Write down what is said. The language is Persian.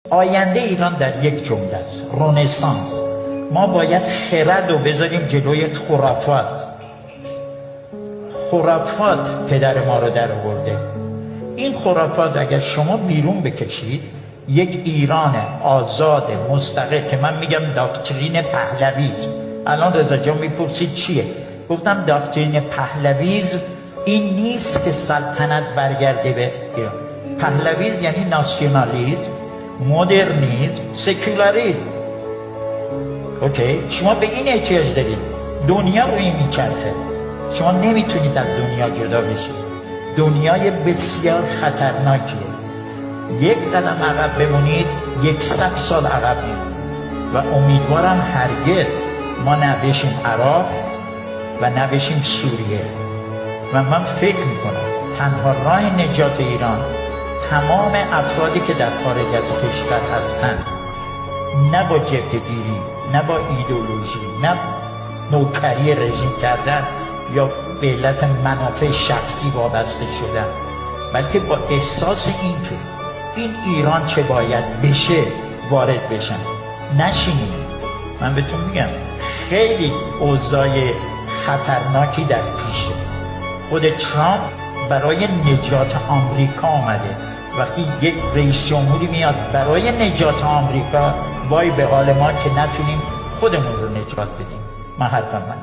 آینده ایران در یک جمله است: رنسانس. ما باید خرد رو بذاریم جلوی خرافات. خرافات پدر ما رو در آورده. این خرافات اگر شما بیرون بکشید، یک ایران آزاد مستقل که من میگم داکترین پهلویزم. الان رضا جان میپرسید چیه؟ گفتم داکترین پهلویزم این نیست که سلطنت برگرده به ایران. پهلویزم یعنی ناسیونالیسم، مدرنیسم، سکولاریسم. اوکی؟ شما به این احتیاج دارید. دنیا روی میچرخه، شما نمیتونید از دنیا جدا بشید. دنیای بسیار خطرناکیه. یک قدم عقب بمونید 100 سال عقب میمونید. و امیدوارم هرگز ما نبشیم عراق و نبشیم سوریه. و من فکر میکنم تنها راه نجات ایران تمام افرادی که در خارج از کشور هستند، نه با جبهه‌گیری، نه با ایدئولوژی، نه نوکری رژیم کردن یا به علت منافع شخصی وابسته شدن، بلکه با احساس این که این ایران چه باید بشه وارد بشن. نشینید. من بهتون میگم خیلی اوضاع خطرناکی در پیشه. خود ترامپ برای نجات آمریکا آمده. وقتی یک رئیس جمهوری میاد برای نجات آمریکا، وای به حال ما که نتونیم خودمون رو نجات بدیم. من حرفم من